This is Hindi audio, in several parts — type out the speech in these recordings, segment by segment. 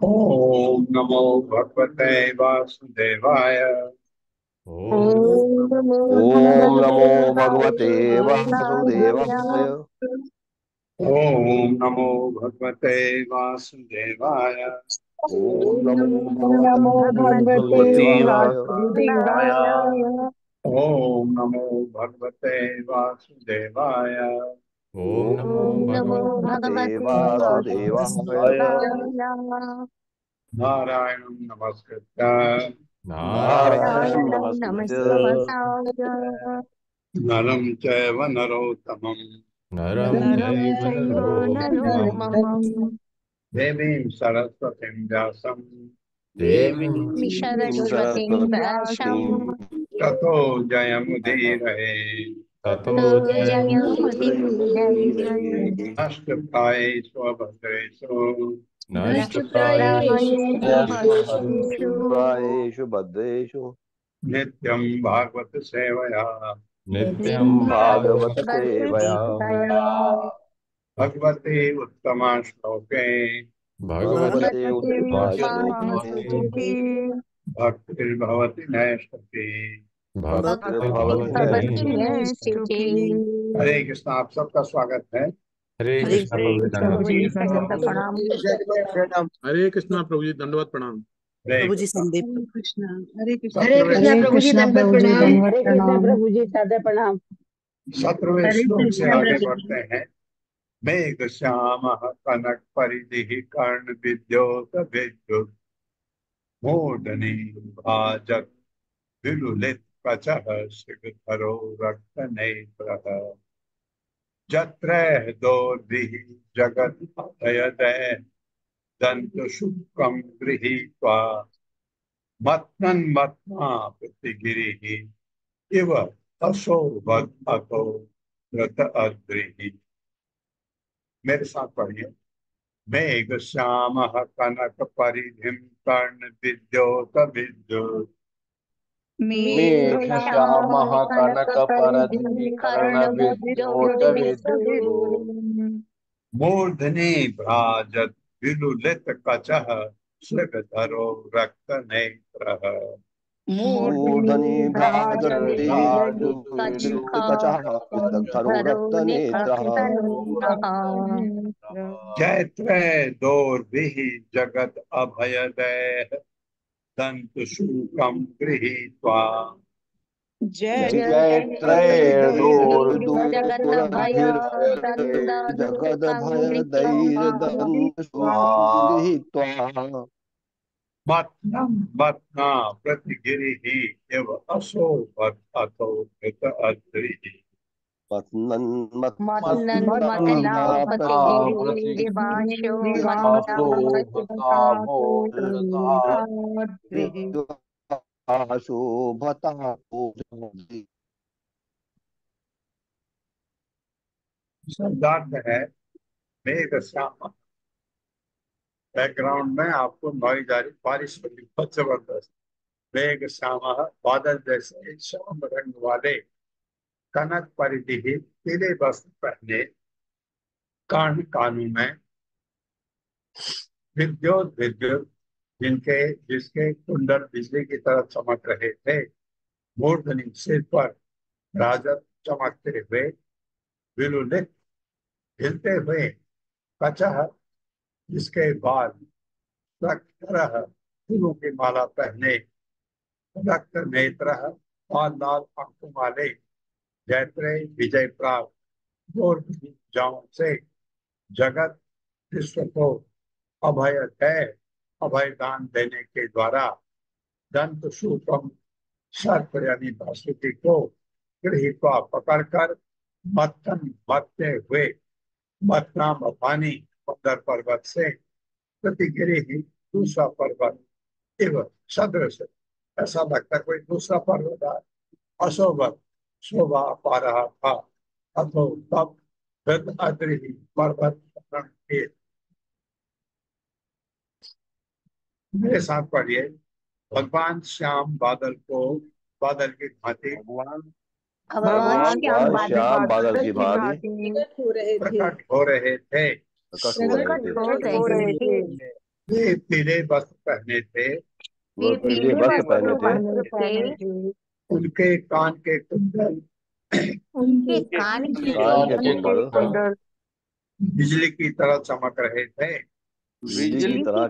ओम नमो भगवते वासुदेवाय। ओम ओम नमो ओम भगवते नमो भगवते वासुदेवाय। वासुदेवाय। ओम नमो भगवते वासुदेवाय। ओम ओम नमो भगवते नमो भगवते भगवते वासुदेवाय। वासुदेवाय। वासुदेवाय। ओम नमो भगवते वासुदेवाय। ओम नमो ओम नमो भगवते भगवते वासुदेवाय। वासुदेवाय। नारायणं नमस्कृत्य नारायण नारायणं नारायणं नमस्कृत्य नमस्कृत्य नरं चैव नरोत्तमं नरं नरं चैव चैव नरोत्तमम् नरोत्तमम् देवीं सरस्वतीं व्यासं देवीं देवीं सरस्वतीं सरस्वतीं व्यासं ततो जयमुदीरये। ततो ततो जयमुदीरये। जयमुदीरये। नष्टप्रायेषु अभद्रेषु नष्टप्रायेषु नष्टप्रायेषु भद्रेषु नष्टप्रायेषु भद्रेषु नित्यं भागवत सेवया नित्यं नित्यं नित्यं भागवत सेवया। भक्तिसेवया। भगवते उत्तमा श्लोके भगवते भगवते भगवती उत्तमश्लोके उत्तमश्लोके महास्तुतिः। भक्तिर्भवति नैष्ठति। भक्तिर्भवति भक्तिर्भवति नैष्ठिकी। नैष्ठिकी। हरे कृष्ण, आप सबका स्वागत है। हरे हरे कृष्ण प्रभु जी, कृष्ण दंडवत प्रभु जी, प्रणाम। दंडवत प्रणाम। हरे कृष्णा प्रभु जी दंडवत प्रणाम। हरे प्रभु जी कृष्ण। संदीप। हरे कृष्ण। हरे कृष्णा सत्रहवें प्रभु जी दंडवत प्रभु जी, प्रणाम। दंडवत हरे कृष्णा प्रणाम। प्रभु जी सादर प्रणाम। सत्रहवें हरे श्लोक से कृष्णा आगे प्रभु जी। बढ़ते हैं। मेघ श्याम कनक परिधि कर्ण विद्योत विद्युत मूर्धनि भाजत विलुलित कचः शिखधरो रक्त नेत्रः जत्र दोर्भिः जगत् अभयदय दंत शुक्कं गृहीत्वा मत्तन्मत्ता प्रतिगिरिः इव अशोभत अतो रत अद्रिः। मेरे साथ पढ़िए। मेघ श्याम कनक परिधिम कर्ण विद्योत विद्युत मेघश्यामः मेघश्यामः कनकपरधिः कनकपरिधि कर्णविद्योतविद्युः कर्णविद्युद्विषुः। मूर्धनि भ्राजत विलुलित कचः श्रगधरो रक्त नेत्रः मूर्धनि मूर्धनि भ्राजति ललितकच्छा भ्राजतीकचः विदग्धरो धरो रक्तनेत्रः। निकटनेत्रः। जैत्र दोर्भिः जगत अभयदय दंत शूकं गृहीत्वा जगदभयदन्दुशूकं गृहीत्वा जैत्रैर्दोर्भिर्जगदभयदैर्दनुषूकं मत्नं मत्ना प्रतिगिरिः इव अशोभत अतो कृत अद्रिः। मत्नन्मत्ना पतिगिरिर्दिवाशो मत्ता शोभता। शब्दार्थ है मेघ श्याम। बैकग्राउंड में आपको नॉइज आ रही, बारिश हो रही बहुत जबरदस्त। मेघ श्याम, बादल जैसे श्याम रंग वाले, कनक परिधि पीले वस्त्र पहने, कर्ण कानों में, विद्युत विद्युत जिनके जिसके कुंडल बिजली की तरह चमक रहे थे, मूर्धनि सिर पर राजत चमकते हुए, विलुलित हिलते हुए, कचह जिसके बाद रक्त फूलों की माला पहने, रक्त नेत्र और लाल आंखों वाले, जैत्रे विजय प्राप्त गोर जाओं से जगत विश्व को अभय है, अभय दान देने के द्वारा दंत सूत्रम सर्प यानी बासुकी को गृहीत्वा पकड़कर मत्थन मरते हुए मथना मथानी मंदर पर्वत से प्रतिगिरी ही दूसरा पर्वत एवं सदृश, ऐसा लगता है कोई दूसरा पर्वत है, अशोभत शोभा पा रहा था। अथो तब वृद्ध अद्रि पर्वत के। मेरे साथ पढ़िए। भगवान श्याम बादल को बादल की भांति भगवान भगवान श्याम भगवान श्याम बादल बादल की की भांति भांति प्रकट हो रहे थे। प्रकट हो रहे थे। प्रकट हो रहे प्रकट थे। हो रहे थे। वे पीले वस्त्र पहने थे, वह पीले वस्त्र पहने थे, उनके कान के कुंडल उनके कान की कान के कुंडल बिजली की तरह चमक रहे थे, बिजली की तरह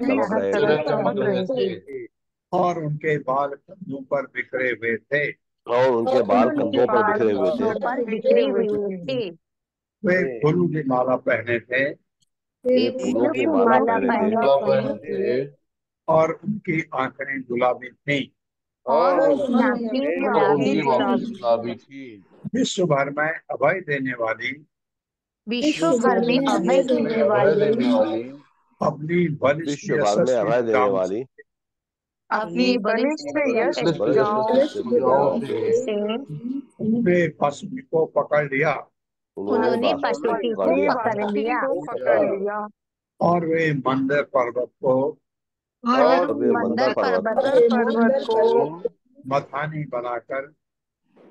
चमक रहे थे, और उनके बाल कंधों पर बिखरे हुए थे। और उनके बाल कंधों पर बिखरे हुए थे। पर बिखरे हुए थे। वे फूलों की माला पहने थे, वे फूलों की माला पहने थे, और उनकी आंखें गुलाबी थीं। और उनकी आंखें गुलाबी थी। विश्व भर में अभय देने वाली, विश्व भर में अभय देने वाली, अपनी बलिष्ठ विश्व भर में अभय देने भुजाओं वाली, अपनी बलिष्ठ यश बलिष्ठ भुजाओं से से उन्होंने पशु को पकड़ लिया, उन्होंने पशुपति को पकड़ लिया और वे मंदिर पर्वत को और वे मंदर पर्वत को मथानी बनाकर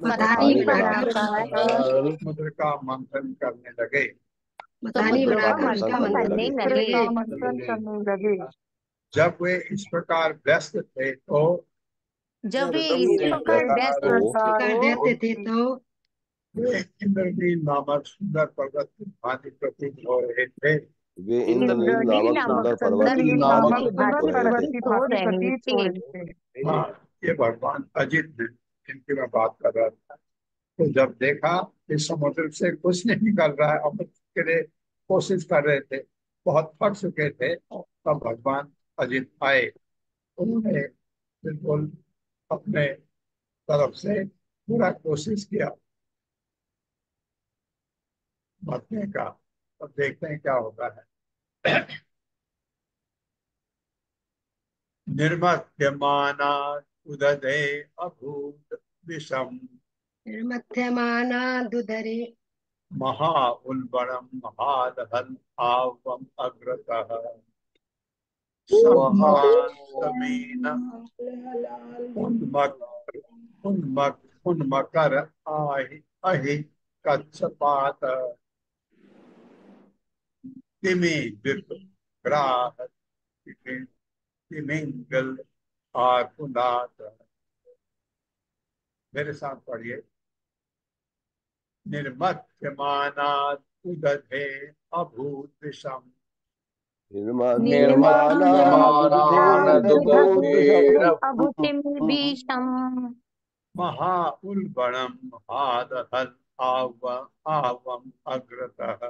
मथानी बनाकर समुद्र का मंथन करने लगे। समुद्र का मंथन करने लगे। जब वे इस प्रकार व्यस्त थे तो जब वे इस प्रकार व्यस्त थे तो वे इंद्रनील नामक सुंदर पर्वत की भांति प्रतीत हो रहे थे। वे इंद्रनील नामक सुंदर पर्वत की भांति हो रहे थे। हाँ, ये भगवान अजित है जिनकी मैं बात कर रहा था। तो जब देखा इस समुद्र से कुछ नहीं निकल रहा है, अमृत के लिए कोशिश कर रहे थे, बहुत थक चुके थे, तब भगवान अजित आए। उन्होंने बिल्कुल अपने तरफ से पूरा कोशिश किया बचने का। अब देखते हैं क्या होता है। निर्मत्यमाना उदधे अभूत विषम निर्मथ्यमानादुदरे महा उल्बणम महादहन आवम अग्रतः सम्मानसमीन उन्मकर अहि कच्छपात तिमि विग्राह तिमिंगल आकुलात। मेरे साथ पढ़िए। निर्मथ्यमानात् उदधे अभूत विषम महा उल्बणम महादहन आवम अग्रतः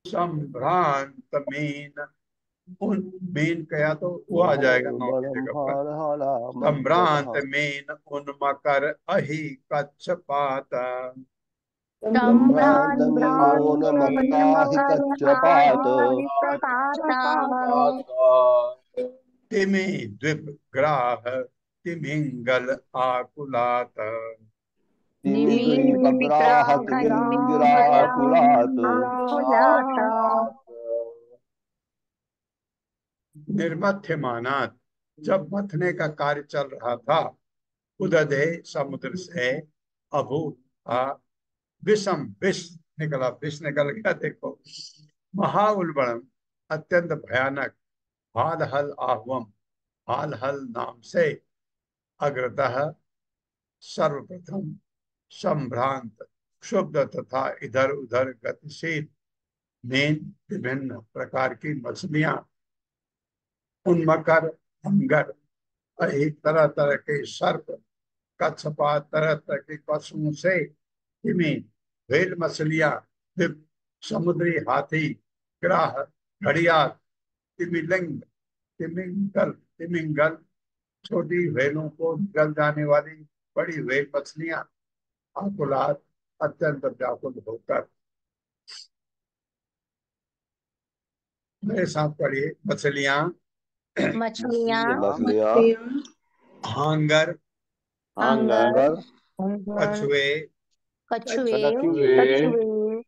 संभ्रांत मीन, मीन कहा तो वो आ जाएगा नौ की जगह पर। संभ्रांत मीन उन्मकर अहि कच्छपात तिमि द्विप ग्राह तिमिंगल आकुलात निर्मथ्यमानात, जब मथने का कार्य चल रहा था, उदधे समुद्र से अभूत विषम विष निकला, विष निकल गया। देखो महा उल्बणम, अत्यंत भयानक, हाल हल आहवम, हाल हल नाम से अग्रतः सर्वप्रथम, संभ्रांत क्षुब्ध तथा इधर उधर गतिशील मीन, विभिन्न प्रकार की मछलियां, उन्मकर अंगर, तरह तरह के सर्प, कच्छपात तरह तरह के पशुओं से, तिमि व्हेल मछलियां, समुद्री हाथी, ग्राह घड़ियाल, तिमिलिंग तिमिंगल तिमिंगल, छोटी व्हेलों को निगल जाने वाली बड़ी व्हेल मछलियां, आकुलात अत्यंत व्याकुल होकर। मेरे साथ पढ़िए। मछलियां हांगर कछुए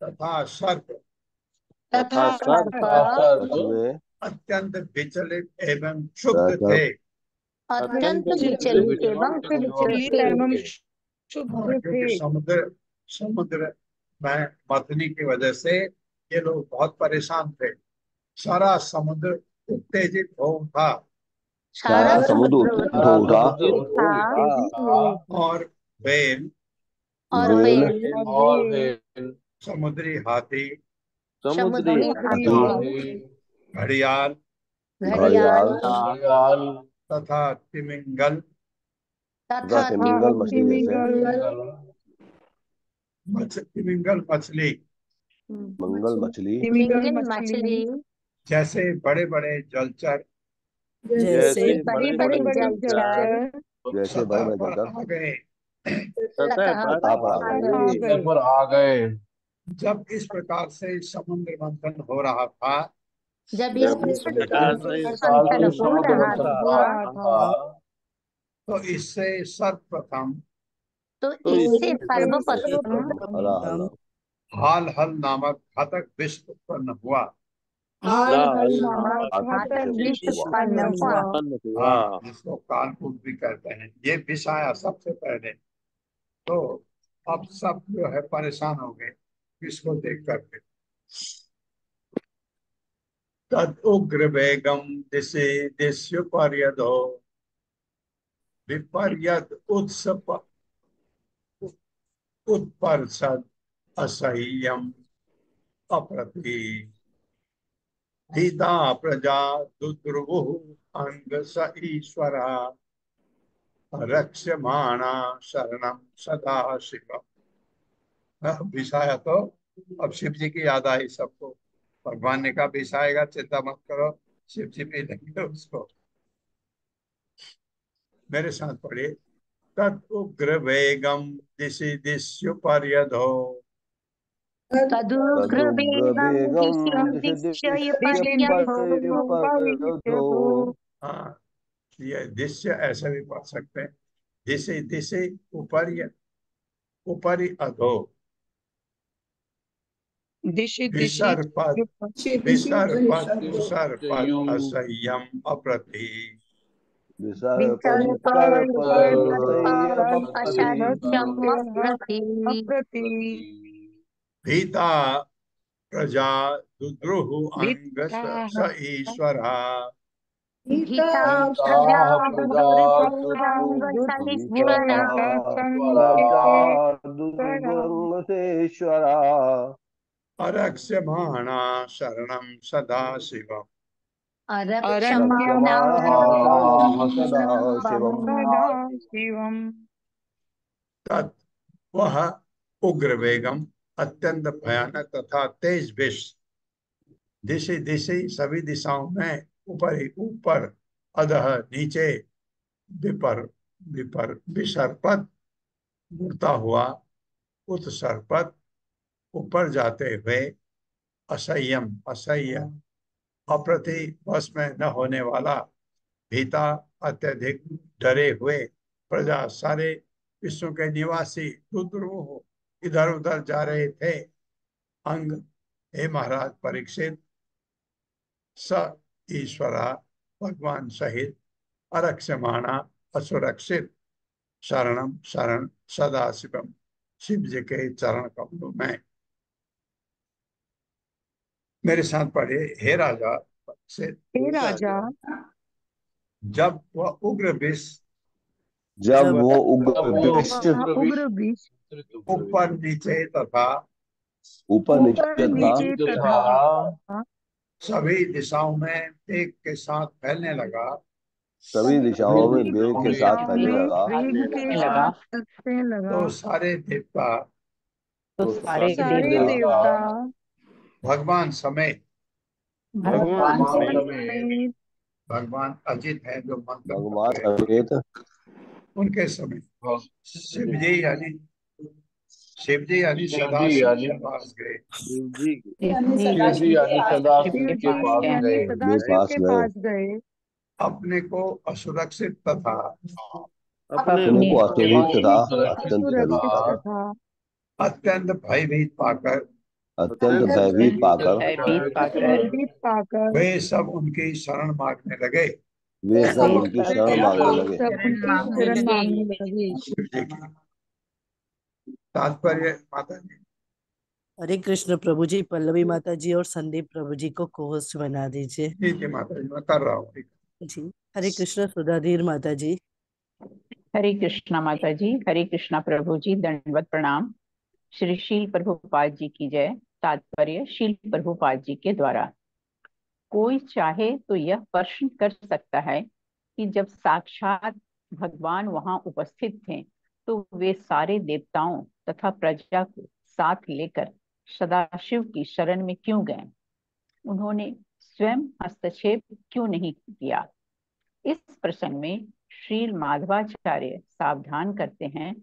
तथा सर्प अत्यंत विचलित एवं क्षुब्ध थे। क्योंकि समुद्र समुद्र में मथनी की वजह से ये लोग बहुत परेशान थे। सारा समुद्र उत्तेजित हो उठा सारा सारा समुद्र समुद्र उत्तेजित हो उठा था और वेल और वेल वेल समुद्री हाथी समुद्री हाथी घड़ियाल घड़ियाल तथा तिमिंगल तथा तिमिंगल मछली जैसे तिमिंगल मछली मंगल मछली तिमिंगल मछली जैसे बड़े बड़े जलचर जैसे बड़े बड़े जलचर जैसे बड़े सतह बड़े पर जलचर आ गए। सतह सतह पर आ गए। जब इस प्रकार से समुद्र मंथन हो रहा था जब इस प्रकार से मंथन हो रहा था तो इससे सर्वप्रथम तो इससे सर्वप्रथम हला हला हाल हल नामक घातक विष उत्पन्न हुआ। घातक विष उत्पन्न हुआ। हाँ, जिसको कालकूट भी कहते हैं। ये विष आया सबसे पहले। तो अब सब जो है परेशान हो गए इसको देख करके। तद उग्र वेगम दिशे दिश्युपर्यदो विपर्यद उत्सप उत्पर्षद असह्यम अप्रति धीता प्रजा दुद्रुवु अंग स ईश्वरा रक्ष्यमाणा शरणम सदा शिवम। विष आया तो अब शिव जी की याद आई सबको। भगवान ने कहा विष आएगा, चिंता मत करो, शिव जी पी लेंगे उसको। मेरे साथ पढ़िए। तद उग्र वेगम दिशि दिश्युपर्यधो तदुग्र वेगं तदुग्रवेगं दिशपर्यधो। हाँ, ये दिश्य ऐसे भी पढ़ सकते हैं। दिशि दिशि ऊपर ऊपरी अधो विसर्पद विसर्पद विसर्पद असह्यम अप्रति भीता प्रजा दुद्रुहु अंग स ईश्वरा भीता प्रजा दुर्गंगसलीश्वरा दुर्गंगसेश्वरा अरक्ष्यमाणा शरणम सदा शिवम। अरक्षमाणा सदा शिवम। तत् वह उग्र वेगम अत्यंत भयानक तथा तेज विष दिशि दिशि सभी दिशाओं में ऊपर ही ऊपर अधः नीचे विपर विपर विसर्पद मुड़ता हुआ उत्सर्पद ऊपर जाते हुए असह्यम असह्य अप्रति वश में न होने वाला भीता अत्यधिक डरे हुए प्रजा सारे विश्व के निवासी रुद्र इधर उधर जा रहे थे। अंग हे महाराज परीक्षित स ईश्वरा भगवान सहित अरक्षमाणा असुरक्षित शरणम शरण सदा शिवम शिव जी के चरण कमलों में। मेरे साथ पढ़े। हे राजा से जब वह उग्र विष जब वो उग्र विष ऊपर नीचे तथा ऊपर नीचे था सभी दिशाओं में वेग के साथ फैलने लगा सभी दिशाओं में वेग के साथ फैलने लगा तो सारे देवता तो सारे देवता भगवान समेत भगवान समेत भगवान अजित है जो मंत्र भगवान समेत उनके समेत शिव जी यानी सदा शिव के पास गए। पास गए अपने को असुरक्षित तथा अपने को असुरक्षित तथा अत्यंत भयभीत पाकर भयभीत पाकर वे सब उनकी शरण मांगने लगे। वे सब उनकी शरण मांगने लगे। शिव जी की तात्पर्य माता जी। हरे कृष्ण प्रभु जी, पल्लवी माता जी और संदीप प्रभु जी को कोहोस्ट बना दीजिए। ठीक है माता जी, मैं कर रहा हूँ। जी। हरे कृष्ण सुधाधीर माता जी। हरे कृष्णा माता जी, हरे कृष्णा प्रभु जी, दंडवत प्रणाम। श्री शील प्रभुपाद जी की जय। तात्पर्य शील प्रभुपाद जी के द्वारा। कोई चाहे तो यह प्रश्न कर सकता है कि जब साक्षात भगवान वहां उपस्थित थे तो वे सारे देवताओं तथा प्रजा को साथ लेकर सदाशिव की शरण में क्यों गए? उन्होंने स्वयं हस्तक्षेप क्यों नहीं किया? इस प्रसंग में श्रील माधवाचार्य सावधान करते हैं,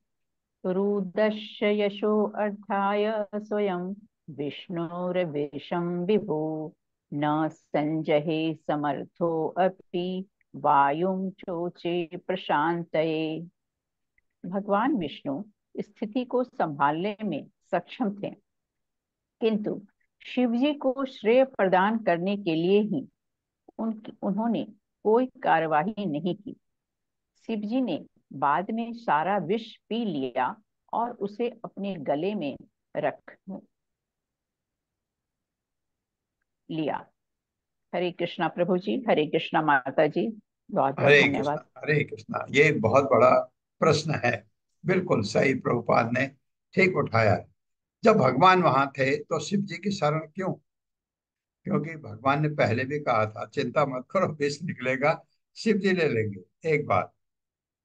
रुदस्य यशो अर्थाय स्वयं विष्णुर्विषं विभु न संजहे समर्थो अपि वायुं चोचे प्रशांतये। भगवान विष्णु स्थिति को संभालने में सक्षम थे, किंतु शिवजी को श्रेय प्रदान करने के लिए ही उन्होंने कोई कार्यवाही नहीं की। शिवजी ने बाद में सारा विष पी लिया और उसे अपने गले में रख लिया। हरे कृष्णा प्रभु जी, हरे कृष्णा माता जी, बहुत बहुत हरे धन्यवाद। कृष्णा, हरे कृष्णा। ये एक बहुत बड़ा प्रश्न है, बिल्कुल सही प्रभुपाद ने ठीक उठाया है। जब भगवान वहां थे तो शिव जी की शरण क्यों? क्योंकि भगवान ने पहले भी कहा था, चिंता मत करो, विष निकलेगा, शिव जी ले लेंगे। एक बात,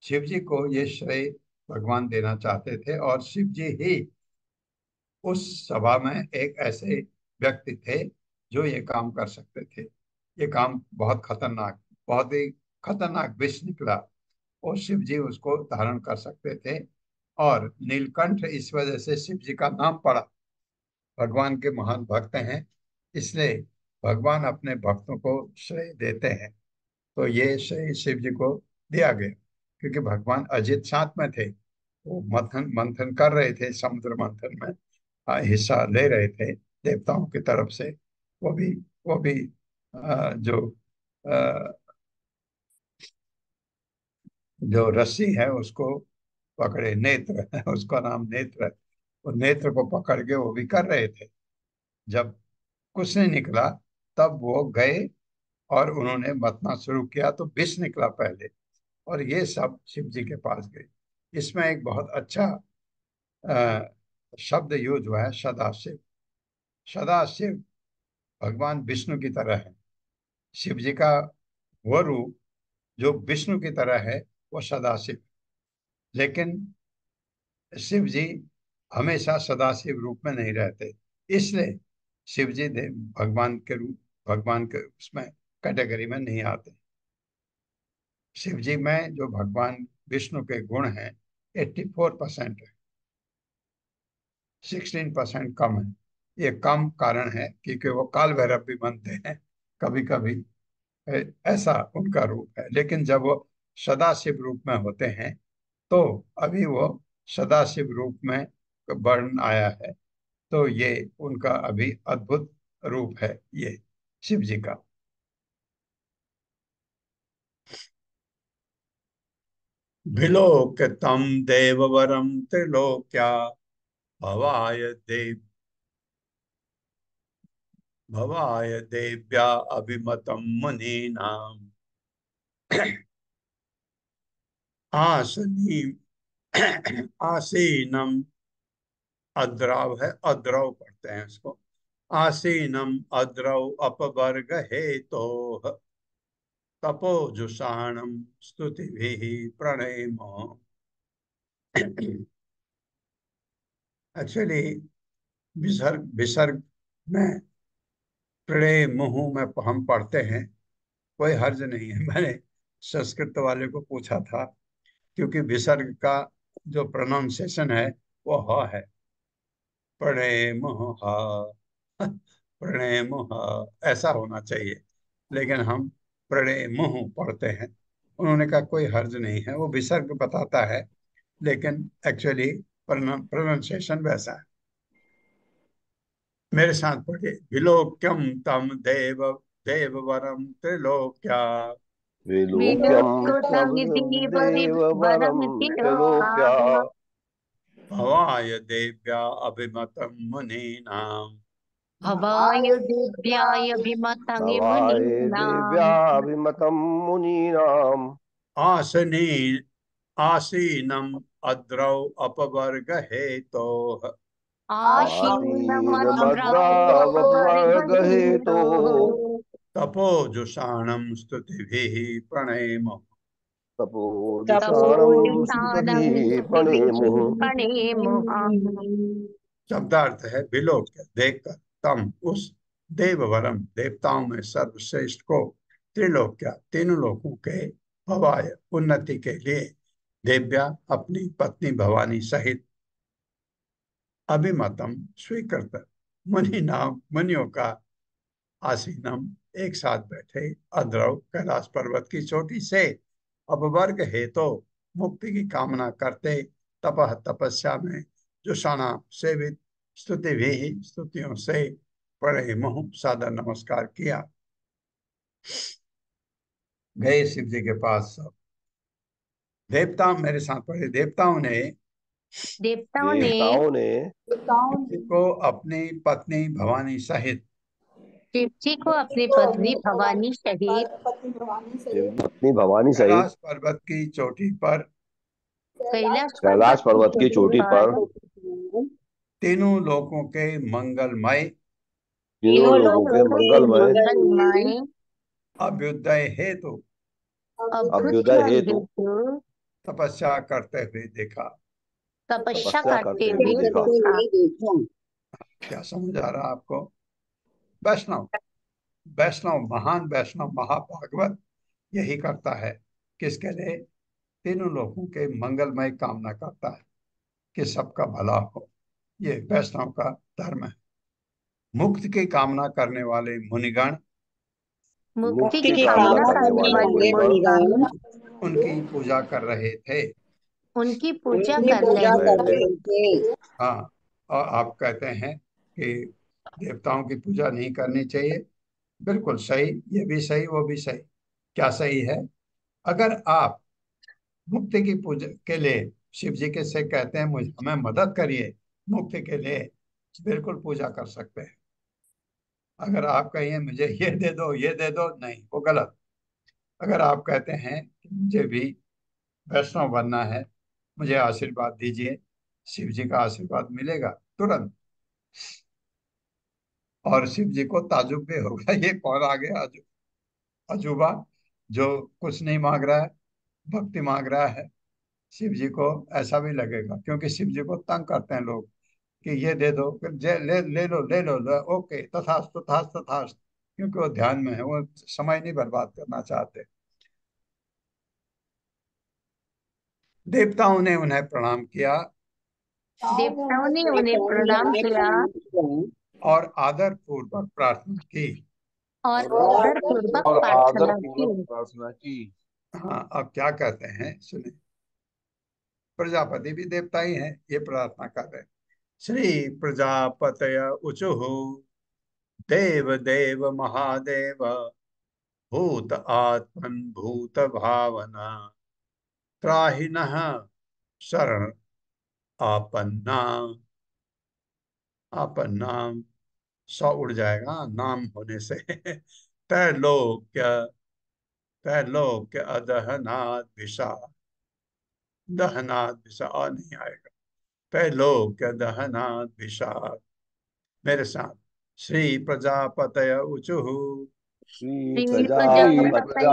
शिव जी को ये श्रेय भगवान देना चाहते थे, और शिव जी ही उस सभा में एक ऐसे व्यक्ति थे जो ये काम कर सकते थे। ये काम बहुत खतरनाक, बहुत ही खतरनाक विष निकला, और शिव जी उसको धारण कर सकते थे। और नीलकंठ इस वजह से शिव जी का नाम पड़ा, भगवान के महान भक्त हैं, इसलिए भगवान अपने भक्तों को श्रेय देते हैं। तो ये श्रेय शिव जी को दिया गया, क्योंकि भगवान अजित साथ में थे, वो मंथन मंथन कर रहे थे, समुद्र मंथन में हिस्सा ले रहे थे देवताओं की तरफ से। वो भी जो जो रस्सी है उसको पकड़े, नेत्र है उसका नाम नेत्र है, वो नेत्र को पकड़ के वो भी कर रहे थे। जब कुछ नहीं निकला तब वो गए और उन्होंने मतना शुरू किया, तो विष निकला पहले, और ये सब शिव जी के पास गए। इसमें एक बहुत अच्छा शब्द यूज हुआ है, सदाशिव। सदाशिव भगवान विष्णु की तरह है। शिव जी का वो रूप जो विष्णु की तरह है वो सदाशिव। लेकिन शिव जी हमेशा सदाशिव रूप में नहीं रहते, इसलिए शिव जी भगवान के रूप, भगवान के उसमें कैटेगरी में नहीं आते। शिव जी में जो भगवान विष्णु के गुण हैं 84% है, 16% कम है। ये कम कारण है क्योंकि वो काल भैरव भी बनते हैं कभी कभी, ऐसा उनका रूप है। लेकिन जब वो सदाशिव रूप में होते हैं तो अभी वो सदाशिव रूप में वर्ण आया है, तो ये उनका अभी अद्भुत रूप है ये शिव जी का। विलोक्यतम देववरम त्रिलोक्या भवाय देव भवाय देव्या अभिमतम मुनीनाम आसनी आसीनम, अद्राव है, अद्रव पढ़ते हैं इसको, आसीनम अद्रव अपवर्ग हेतो तपोजुषाणम स्तुति प्रणेम। एक्चुअली विसर्ग विसर्ग में प्रणय मुहु में हम पढ़ते हैं, कोई हर्ज नहीं है। मैंने संस्कृत वाले को पूछा था, क्योंकि विसर्ग का जो प्रोनाउंसिएशन है वो ह है, प्रणय मुह प्रणय मुह ऐसा होना चाहिए, लेकिन हम प्रणय मुह पढ़ते हैं। उन्होंने कहा कोई हर्ज नहीं है, वो विसर्ग बताता है, लेकिन एक्चुअली प्रोनाउंसिएशन वैसा है। मेरे साथ पढ़िए, विलोक्यम तम देव देववरम त्रिलोक्या विलोक्यं विलोक्यं तं देववरं देववरं त्रिलोक्या त्रिलोक्या भवाय देव्या अभिमतं मुनीनाम् भवाय दिव्याय विमतं भवाय मुनीनाम् दिव्याभिमतं मुनीनाम् आसनी आसीनम् अद्रौ अपवर्ग हेतोः आसीनमद्राववर्गहेतोः तपोजुषाणं स्तुतिभिः प्रणेमः तपोजुषाणं स्तुतिभिः प्रणेमुः। शब्दार्थ है विलोक्य देखकर तम उस देववरम देवताओं में सर्वश्रेष्ठ को त्रिलोक्या तीनों लोकों के भवाय उन्नति के लिए देव्या अपनी पत्नी भवानी सहित अभिमतम स्वीकृत मुनि नाम मुनियों का आसीनम एक साथ बैठे अद्रव कैलाश पर्वत की चोटी से अपवर्ग हेतु मुक्ति की कामना करते तपह तपस्या में जुषाणा सेवित स्तुति भी स्तुतियों से पढ़े मुँह सादर नमस्कार किया। गए शिव जी के पास सब देवताओं मेरे साथ पढ़े देवताओं ने देवताओं ने शिव जी को अपनी पत्नी भवानी सहित शिव जी को अपनी पत्नी भवानी सहित पत्नी भवानी सहित कैलाश पर्वत की चोटी पर कैलाश पर्वत की चोटी पर तीनों लोकों के मंगलमय तीनों लोगों के मंगलमय अभ्युदय हेतु अभ्युदय हेतु तपस्या करते हुए देखा। तपस्या करते हुए देखा। क्या समझ आ रहा आपको? वैष्णव वैष्णव महान वैष्णव महाभागवत यही करता है। किसके लिए? तीनों लोगों के मंगलमय कामना करता है कि सबका भला हो। ये वैष्णव का धर्म है। मुक्ति की कामना करने वाले मुनिगण मुक्ति की कामना करने वाले मुनिगण उनकी पूजा कर रहे थे। उनकी पूजा कर रहे थे। हाँ, और आप कहते हैं कि देवताओं की पूजा नहीं करनी चाहिए। बिल्कुल सही, ये भी सही वो भी सही। क्या सही है? अगर आप मुक्ति की पूजा के लिए शिव जी के से कहते हैं मुझे हमें मदद करिए मुक्ति के लिए, बिल्कुल पूजा कर सकते हैं। अगर आप कहिए मुझे ये दे दो, नहीं, वो गलत। अगर आप कहते हैं कि मुझे भी वैष्णव बनना है, मुझे आशीर्वाद दीजिए, शिव जी का आशीर्वाद मिलेगा तुरंत। और शिव जी को ताजुब भी होगा, ये कौन आ गया अजूबा जो कुछ नहीं मांग रहा है, भक्ति मांग रहा है। शिव जी को ऐसा भी लगेगा, क्योंकि शिव जी को तंग करते हैं लोग कि ये दे दो, फिर ले लो, ओके, तथास्तु तथास्तु तथास्तु, क्योंकि वो ध्यान में है, वो समय नहीं बर्बाद करना चाहते। देवताओं ने उन्हें प्रणाम किया देवताओं ने उन्हें प्रणाम किया और आदर पूर्वक प्रार्थना की। और आदर पूर्वक प्रार्थना की। हाँ, अब क्या कहते हैं सुने। प्रजापति भी देवता ही हैं, ये प्रार्थना कर रहे हैं। श्री प्रजापतय उचुः देव देव महादेव भूत आत्मन भूत भावना त्राहि नः शरण आपन्ना। आपन्ना सौ उड़ जाएगा नाम होने से। त्रैलोक्य त्रैलोक्य अदहनाद विषा, दहनाद विषा नहीं आएगा। त्रैलोक्य दहनाद विषा। मेरे साथ श्री प्रजापतय उचुः श्री प्रजापतये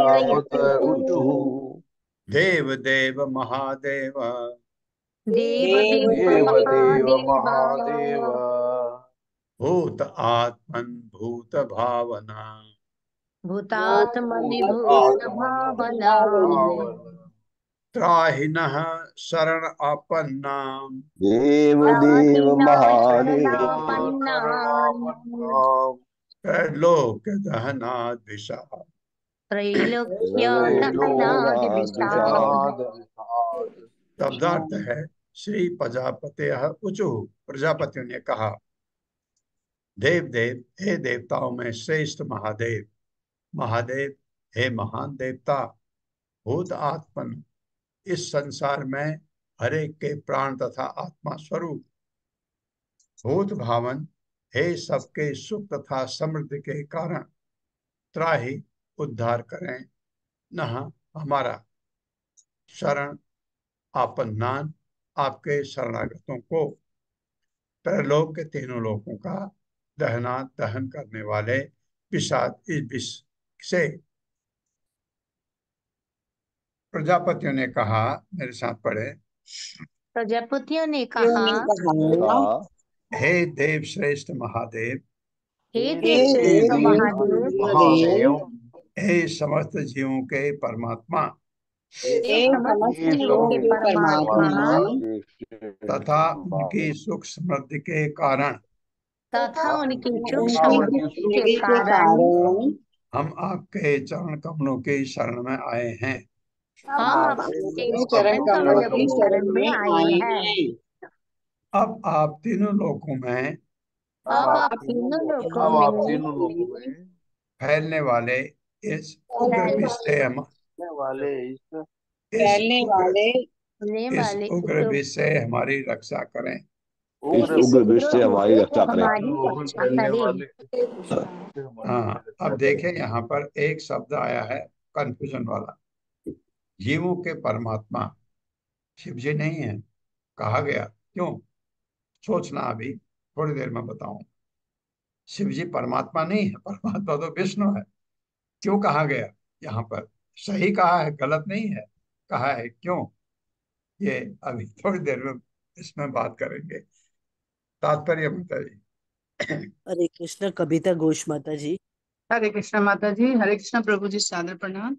उचुः देव देव महादेव देव देव देव देव महादेव महादेव भूत आत्मन भूत भावना भूतात्मनि भूत भावना त्राहि नः शरण आपन्ना देव देव महादेव त्रैलोक्य दहनाद विषा। त्रैलोक्य दहनाद विषाद। शब्दार्थ है श्री प्रजापति उचु, प्रजापतियों ने कहा देव देव हे देवताओं में श्रेष्ठ महादेव, महादेव हे महान देवता, भूत आत्मन इस संसार में हर एक के प्राण तथा आत्मा स्वरूप भूत भावन, हे सबके सुख तथा समृद्धि के कारण त्राहि उद्धार करें। नह हमारा शरण आपन्नान, आपके शरणागतों को परलोक के तीनों लोकों का दहना दहन करने वाले पिशाच इस विष से। प्रजापतियों ने कहा, मेरे साथ पढ़े, प्रजापतियों ने कहा, कहा, हे देव श्रेष्ठ महादेव, हे देव श्रेष्ठ महादेव, हे समस्त जीवों के परमात्मा हे समस्त जीवों के परमात्मा तथा उनकी सुख समृद्धि के कारण तथा उनकी सुख समृद्धि के कारण हम आपके चरण कमलों की शरण में आए हैं। हम आपके चरण कमलों की शरण में आए हैं। अब आप तीनों लोकों में अब आप तीनों लोकों में फैलने वाले इस उग्र विष से हम फैलने इस वाले उग्र विष से हमारी रक्षा करें। इस उग्र विष से हमारी रक्षा करें। हमारी रक्षा करें। हाँ, अब देखें यहाँ पर एक शब्द आया है कंफ्यूजन वाला। जीवों के परमात्मा शिव जी नहीं है, कहा गया। क्यों? सोचना, अभी थोड़ी देर में बताऊं। शिव जी परमात्मा नहीं है, परमात्मा तो विष्णु है। क्यों कहा गया यहाँ पर? सही कहा है, गलत नहीं है, कहा है क्यों, ये अभी थोड़ी देर में इसमें बात करेंगे। तात्पर्य माता जी। हरे कृष्ण। कविता घोष माता जी। हरे कृष्ण माता जी। हरे कृष्ण प्रभु जी, सादर प्रणाम।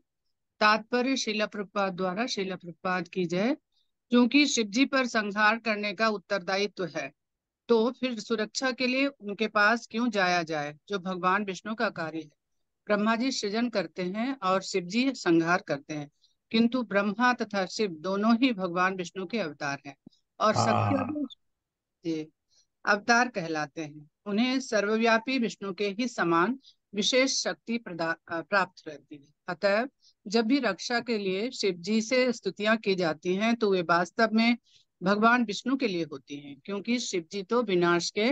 तात्पर्य श्रीला प्रभुपाद द्वारा। श्रीला प्रभुपाद की जय। क्योंकि शिव जी पर संहार करने का उत्तरदायित्व है, तो फिर सुरक्षा के लिए उनके पास क्यों जाया जाए, जो भगवान विष्णु का कार्य है। ब्रह्मा जी सृजन करते हैं और शिव जी संहार करते हैं, किंतु ब्रह्मा तथा शिव दोनों ही भगवान विष्णु के अवतार हैं और हाँ, सत्य अवतार कहलाते हैं। उन्हें सर्वव्यापी विष्णु के ही समान विशेष शक्ति प्राप्त रहती है। अतः जब भी रक्षा के लिए शिव जी से स्तुतियां की जाती हैं, तो वे वास्तव में भगवान विष्णु के लिए होती हैं, क्योंकि शिव जी तो विनाश के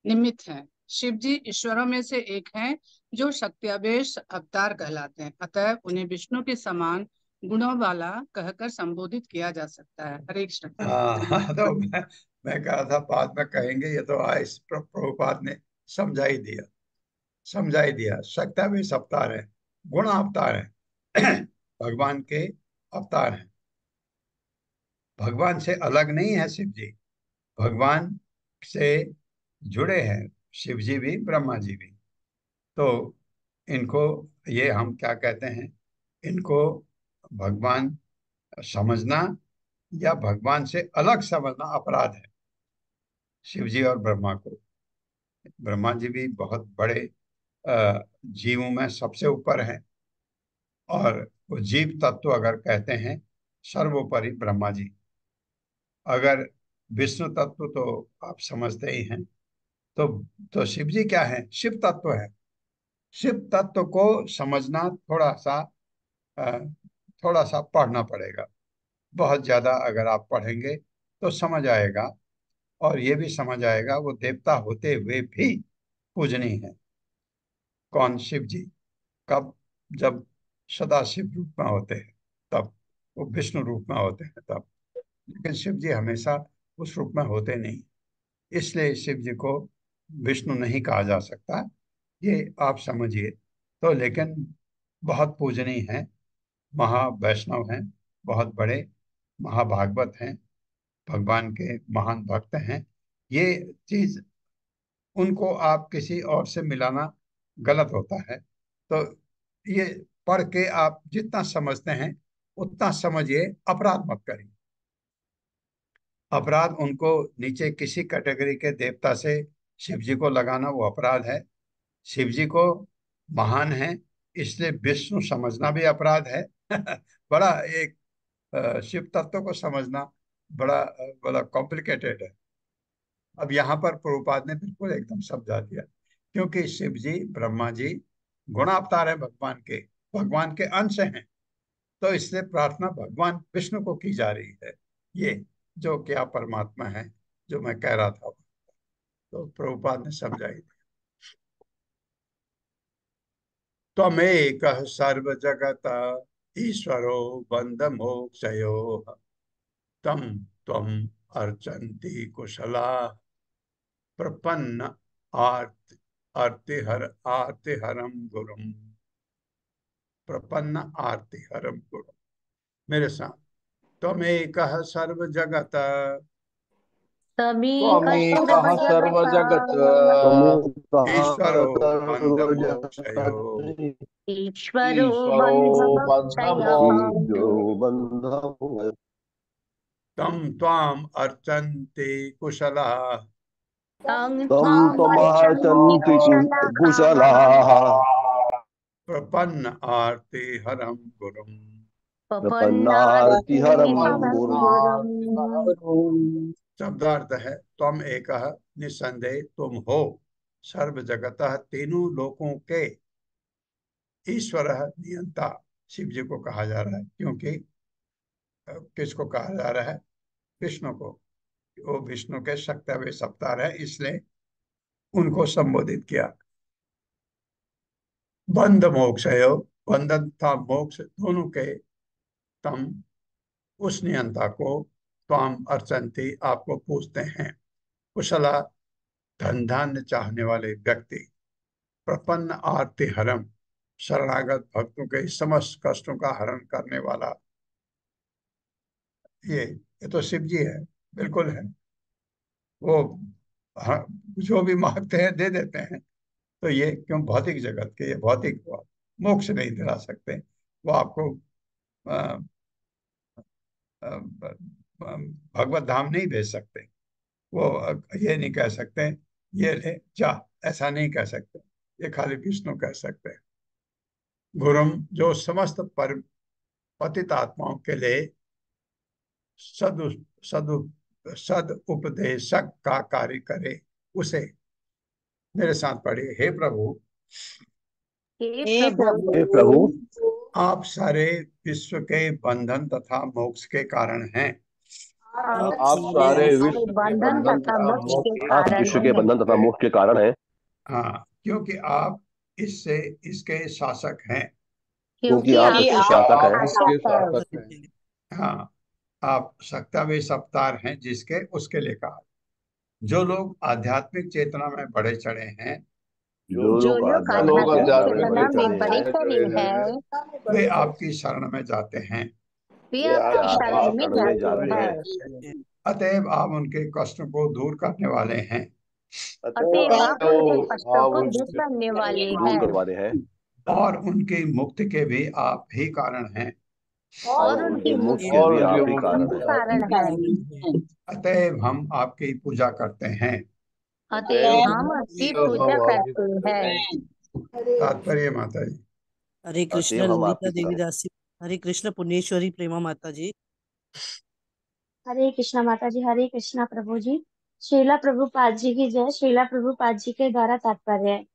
निमित्त हैं। शिव जी ईश्वरों में से एक हैं, जो शक्त्यावेश अवतार कहलाते हैं। अतः उन्हें विष्णु के समान गुणों वाला कहकर संबोधित किया जा सकता है। हरे कृष्ण। तो मैं कहा था बाद में कहेंगे, ये तो आज प्रभुपाद ने समझा ही दिया। शक्ति भी अवतार है, गुण अवतार है, भगवान के अवतार हैं। भगवान से अलग नहीं है शिव जी, भगवान से जुड़े हैं शिव जी भी, ब्रह्मा जी भी। तो इनको, ये हम क्या कहते हैं, इनको भगवान समझना या भगवान से अलग समझना अपराध है। शिव जी और ब्रह्मा को, ब्रह्मा जी भी बहुत बड़े जीवों में सबसे ऊपर हैं, और वो जीव तत्व अगर कहते हैं सर्वोपरि ब्रह्मा जी। अगर विष्णु तत्व तो आप समझते ही हैं, तो शिव जी क्या है? शिव तत्व है। शिव तत्व को समझना अ, थोड़ा सा पढ़ना पड़ेगा। बहुत ज्यादा अगर आप पढ़ेंगे तो समझ आएगा, और ये भी समझ आएगा वो देवता होते हुए भी पूजनीय है। कौन? शिव जी। कब? जब सदा शिव रूप में होते हैं तब, वो विष्णु रूप में होते हैं तब। लेकिन शिव जी हमेशा उस रूप में होते नहीं, इसलिए शिव जी को विष्णु नहीं कहा जा सकता, ये आप समझिए। तो लेकिन बहुत पूजनीय हैं, महावैष्णव हैं, बहुत बड़े महाभागवत हैं, भगवान के महान भक्त हैं। ये चीज उनको आप किसी और से मिलाना गलत होता है। तो ये पढ़ के आप जितना समझते हैं उतना समझिए, अपराध मत करिए। अपराध उनको नीचे किसी कैटेगरी के देवता से शिव जी को लगाना, वो अपराध है। शिव जी को महान है, इसलिए विष्णु समझना भी अपराध है। बड़ा एक शिव तत्व को समझना बड़ा कॉम्प्लिकेटेड है। अब यहाँ पर प्रभुपाद ने बिल्कुल एकदम समझा दिया, क्योंकि शिव जी, ब्रह्मा जी गुणावतार है भगवान के अंश हैं। तो इसलिए प्रार्थना भगवान विष्णु को की जा रही है। ये जो क्या परमात्मा है जो मैं कह रहा था, तो प्रभुपाद ने समझाई। त्वमेकः सर्वजगत ईश्वरो बंध मोक्षयो तम त्वम अर्चन्ति कुशला प्रपन्न आर्ति आर्तिहरम गुरुम। प्रपन्न आर्तिहरम गुरुम, मेरे साथ। त्वमेकः सर्वजगत तभी त्वमेकः सर्वजगत् ईश्वरो बंध मोक्षयो ईश्वरो ईश्वरो बन्धमोक्षयः बन्धमोक्षो बन्धमोक्षयो तम त्वाम अर्चन्ति कुशला तं तं त्वामर्चन्ते त्वमर्चन्ति कुशलाः कुशलाः प्रपन्न आर्ति हरम गुरुम। प्रपन्नार्तिहरं प्रपन्नार्तिहरं गुरुम्। गुरुम्। शब्दार्थ है त्वम एकः, निस्संदेह तुम हो, सर्व जगतः तीनों लोकों के, ईश्वर नियंता, शिव जी को कहा जा रहा है। क्योंकि किसको कहा जा रहा है? विष्णु को। वो विष्णु के शक्तिवेश अवतार है, इसलिए उनको संबोधित किया। बंध मोक्षयो, बंधन था मोक्ष दोनों के, तम उस नियंता को, त्वाम अर्चन्ति आपको पूछते हैं, कुशला धन धान्य चाहने वाले व्यक्ति, प्रपन्न आर्ति हरम शरणागत भक्तों के समस्त कष्टों का हरण करने वाला। ये तो शिव जी है, बिल्कुल है। वो जो भी मांगते हैं दे देते हैं। तो ये क्यों भौतिक जगत के, ये भौतिक मोक्ष नहीं दिला सकते। वो आपको अ, अ, भगवत धाम नहीं भेज सकते। वो ये नहीं कह सकते ये ले जा, ऐसा नहीं कह सकते। ये खाली विष्णु कह सकते हैं। गुरुम, जो समस्त पर पतित आत्माओं के लिए सद सद सद उपदेशक का कार्य करे, उसे। मेरे साथ पढ़िए। हे प्रभु, हे हे प्रभु, हे प्रभु, आप सारे विश्व के बंधन तथा मोक्ष के कारण हैं। आप आप सारे सारे विश्व के बंधन बंधन तथा तथा मोक्ष के मोक्ष, आप कारण विश्व के हैं, बंधन तथा मोक्ष के कारण हैं, हाँ, क्योंकि आप इससे इसके शासक हैं। क्योंकि क्योंकि आप आप इसके इसके शासक हैं। शासक हैं। हाँ, आप शक्तिवेश अवतार हैं, जिसके उसके लिए कहा। जो लोग आध्यात्मिक चेतना में बढ़े चढ़े हैं, जो जो लोग लोग आध्यात्मिक आध्यात्मिक चेतना में चेतना बढ़े में चढ़े बड़े हैं, चढ़े हैं, वे आपकी शरण में जाते हैं। वे वे आपकी आपकी शरण में शरण में जाते जाते हैं। हैं। अतएव आप उनके कष्टों को दूर करने वाले हैं। अतएव आप उनके कष्टों आप को दूर उनके करने वाले दूर हैं करवाने हैं, और उनकी मुक्ति के भी आप ही कारण हैं। और और उनकी उनकी मुक्ति मुक्ति के भी के आप ही भी कारण आप हैं। कारण हैं। अतएव हम आपकी पूजा करते हैं। अतएव हम आपकी पूजा करते हैं। तात्पर्य माता जी। हरे कृष्ण अतएव हम ललिता आपकी देवी पूजा दासी। हरे कृष्ण पुण्येश्वरी प्रेमा माता जी। हरे कृष्णा माता जी, हरे कृष्णा प्रभु जी। श्रीला प्रभुपाद जी की जय। श्रीला प्रभुपाद जी के द्वारा तात्पर्य है,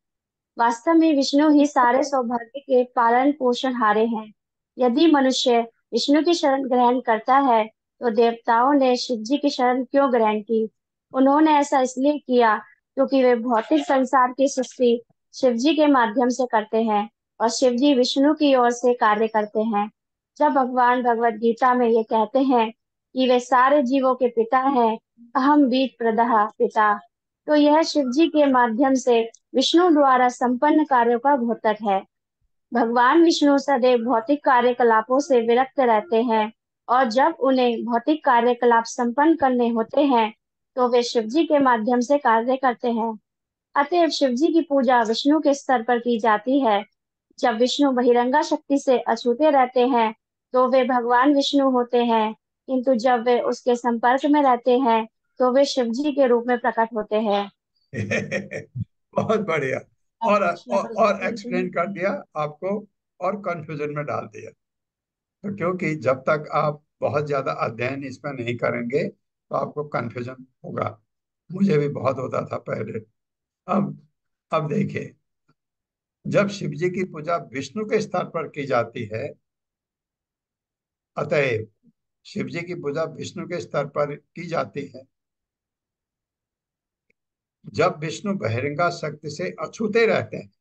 वास्तव में विष्णु ही सारे सौभाग्य के पालन पोषण हारे हैं। यदि मनुष्य विष्णु की शरण ग्रहण करता है तो देवताओं ने शिव जी की शरण क्यों ग्रहण की? उन्होंने ऐसा इसलिए किया क्योंकि वे भौतिक संसार की सृष्टि शिव जी के माध्यम से करते हैं और शिव जी विष्णु की ओर से कार्य करते हैं। जब भगवान भगवत गीता में ये कहते हैं कि वे सारे जीवों के पिता हैं, अहम बीज प्रदः पिता, तो यह शिव जी के माध्यम से विष्णु द्वारा संपन्न कार्यों का द्योतक है। भगवान विष्णु सदैव भौतिक कार्यकलापों से विरक्त रहते हैं और जब उन्हें भौतिक कार्यकलाप संपन्न करने होते हैं तो वे शिव जी के माध्यम से कार्य करते हैं। अतएव शिव जी की पूजा विष्णु के स्तर पर की जाती है। जब विष्णु बहिरंगा शक्ति से अछूते रहते हैं तो वे भगवान विष्णु होते हैं, किंतु जब वे उसके संपर्क में रहते हैं तो वे शिव जी के रूप में प्रकट होते हैं। बहुत बढ़िया। कृष्ण और प्रभु एक्सप्लेन कर दिया आपको, और कंफ्यूजन में डाल दिया। तो क्योंकि जब तक आप बहुत ज्यादा अध्ययन इसमें नहीं करेंगे तो आपको कंफ्यूजन होगा। मुझे भी बहुत होता था पहले। अब अब देखिए, जब शिव जी की पूजा विष्णु के स्तर पर की जाती है, अतएव शिव जी की पूजा विष्णु के स्तर पर की जाती है। जब विष्णु बहिरंगा शक्ति से अछूते रहते हैं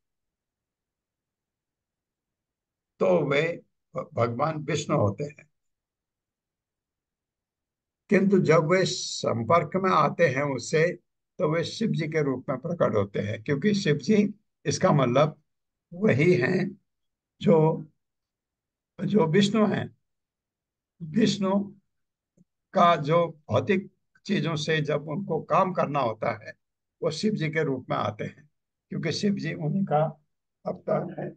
तो वे भगवान विष्णु होते हैं, किंतु जब वे संपर्क में आते हैं उससे तो वे शिव जी के रूप में प्रकट होते हैं, क्योंकि शिव जी इसका मतलब वही हैं जो जो विष्णु हैं। विष्णु का जो भौतिक चीजों से जब उनको काम करना होता है वो शिव जी के रूप में आते हैं, क्योंकि शिव जी उन्हीं का अवतार है।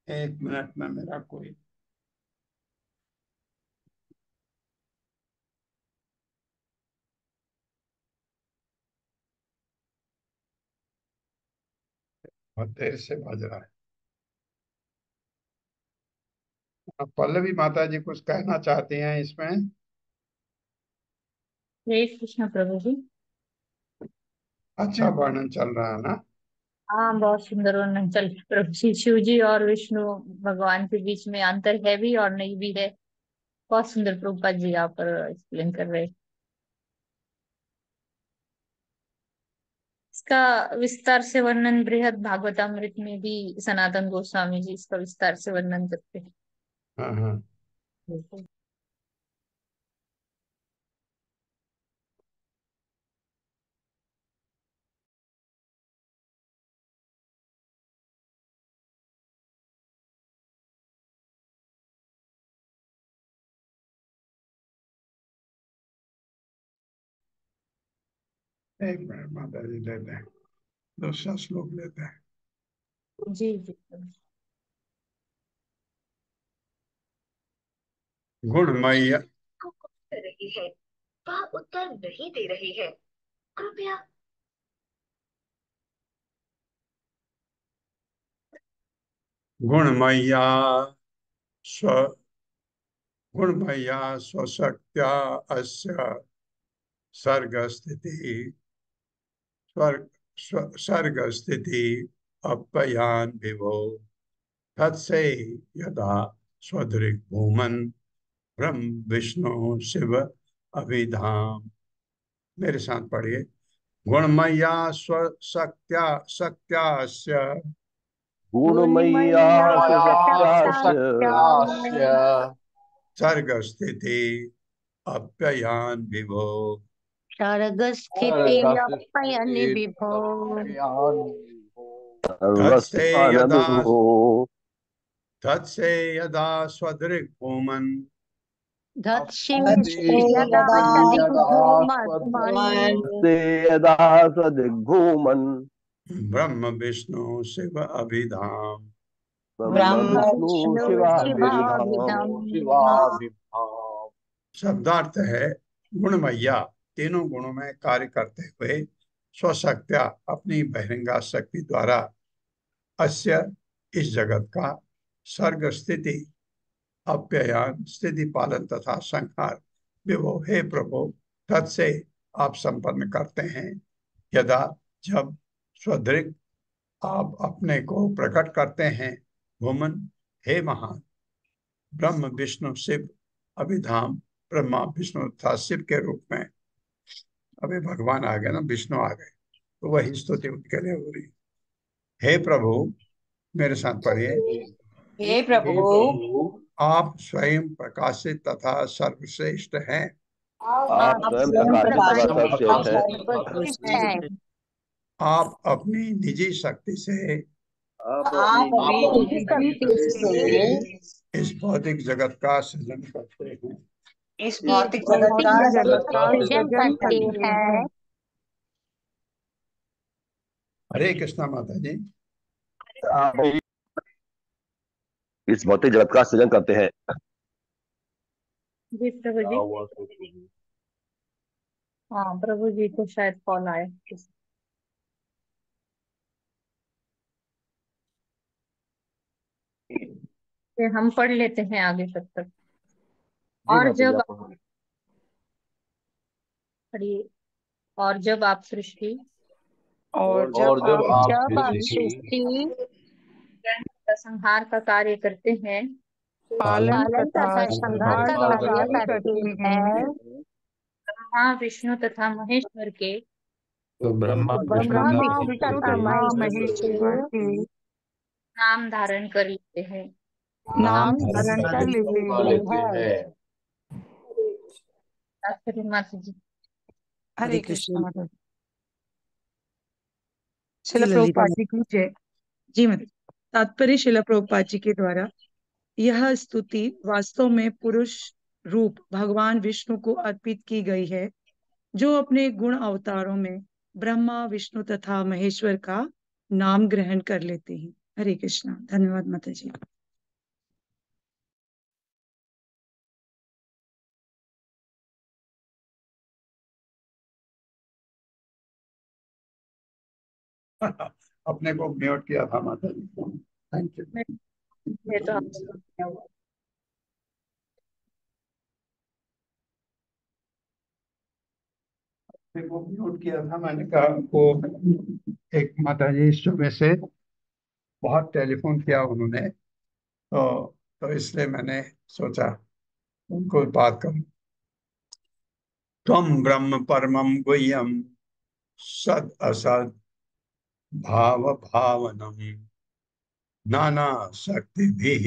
एक मिनट में मेरा कोई बहुत देर से बज रहा है। अब पल्लवी माता जी कुछ कहना चाहती हैं इसमें। जय कृष्ण प्रभु जी। अच्छा वर्णन चल रहा है ना। हाँ, बहुत सुंदर वर्णन चल रहा है प्रभु जी। शिव जी और विष्णु भगवान के बीच में अंतर है भी और नहीं भी है। बहुत सुंदर प्रभुपाद जी यहाँ पर एक्सप्लेन कर रहे हैं। इसका विस्तार से वर्णन बृहद भागवतामृत में भी सनातन गोस्वामी जी इसका विस्तार से वर्णन करते हैं। हाँ हाँ। एक मिनट माता जी लेते हैं, दूसरा श्लोक लेते हैं। जी जी। गुणमय को कॉल कर रही है, वह उत्तर नहीं दे रही है, कृपया। गुणमय्या स्व गुणमय्या स्वशक्त्या अस्य सर्ग स्थिति सर्ग स्थिति अपयान विभो तत्से यदा स्वदृक् भूमन् ब्रह्म विष्णु शिव अभिधाम। मेरे साथ पढ़िए। गुणमय्या स्वशक्त्या शक्त्यास्य गुणमय्या सुसत्यास्य सर्ग स्थिति अप्ययान विभो सर्ग स्थिति अप्ययन विभो तत्से यदा सर्वस्थानविभो तत्से यदा स्वदृक् भूमन् यदा सदिग्भूमन् से यदा सदिग्भूमन् ब्रह्म विष्णु शिव अभिधाम ब्रह्म विष्णु शिवाभिधाम। शिवाभिधम्। शब्दार्थ है गुणमय्या, तीनों गुणों में कार्य करते हुए स्वशक्त्या अपनी बहिरंगा शक्ति द्वारा अस्य इस जगत का सर्ग स्थिति अप्ययन स्थिति पालन तथा संहार विभो हे प्रभु तत्से आप संपन्न करते हैं। यदा जब स्वदृक् आप अपने को प्रकट करते हैं, भूमन हे महान, ब्रह्म विष्णु शिव अभिधाम ब्रह्मा विष्णु तथा शिव के रूप में। अभी भगवान आ गए ना, विष्णु आ गए, तो वही स्तुति उनके लिए हो रही। हे प्रभु, मेरे साथ पढ़िए। हे प्रभु, आप स्वयं प्रकाशित तथा सर्वश्रेष्ठ हैं। आप स्वयं प्रकाशित तथा सर्वश्रेष्ठ हैं। सर्वश्रेष्ठ है। आप अपनी निजी शक्ति से आप अपनी शक्ति से इस भौतिक जगत का सृजन करते हैं। इस ये भौतिक जगत भौतिक का जगत का सृजन करते हैं। हरे कृष्णा माता जी। आप इस भौतिक जगत का सृजन करते हैं। जी प्रभु जी। हाँ प्रभु जी को शायद कॉल आया। फिर हम पढ़ लेते हैं आगे तक। और जब पढ़िए, और जब आप सृष्टि और जब आप सृष्टि संहार का कार्य करते हैं, पालन तथा तथा संहार का संहार कार्य कार्य करते करते हैं हैं ब्रह्मा विष्णु तथा महेश्वर के तो ब्रह्मा ब्रह्मा विष्णु विष्णु तथा महेश्वर के नाम धारण कर लेते हैं। नाम धारण कर लेते हैं। तात्पर्य माता जी। हरे हरे कृष्ण कृष्ण। माता जी। जी शिला ललिता प्रभुपाद जी की जय। जी माता जी। तात्पर्य शिला प्रभुपाद जी के द्वारा यह स्तुति वास्तव में पुरुष रूप भगवान विष्णु को अर्पित की गई है, जो अपने गुण अवतारों में ब्रह्मा विष्णु तथा महेश्वर का नाम ग्रहण कर लेते हैं। हरे कृष्णा। धन्यवाद माता जी। अपने को म्यूट किया था माता जी। Thank you. ये तो हमने किया हुआ। अपने को म्यूट किया था, मैंने कहा उनको। एक माता जी सुबह से बहुत टेलीफोन किया उन्होंने, तो इसलिए मैंने सोचा उनको बात करूं। त्वं ब्रह्म परमं गुह्यं सद असद भाव भावनम नाना शक्तिभिः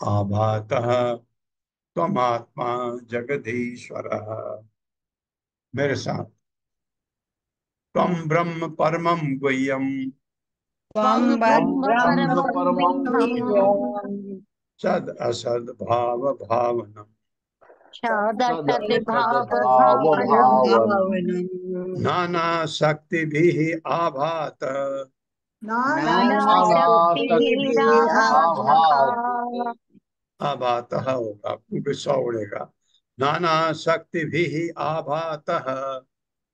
आभातः त्वमात्मा जगदीश्वरः। मेरे साथ। त्वं ब्रह्म परमं गुह्यं त्वं ब्रह्म ब्रह्म परमं परमं गुह्यं सद असद भाव भावनम सद सदसद् भाव भाव भावनं भावनम् नाना शक्तिभिः आभात नाना नाना शक्तिभिराभातः शक्तिभिराभात आभातः होगा क्योंकि सौ उड़ेगा। नाना शक्तिभिः आभातः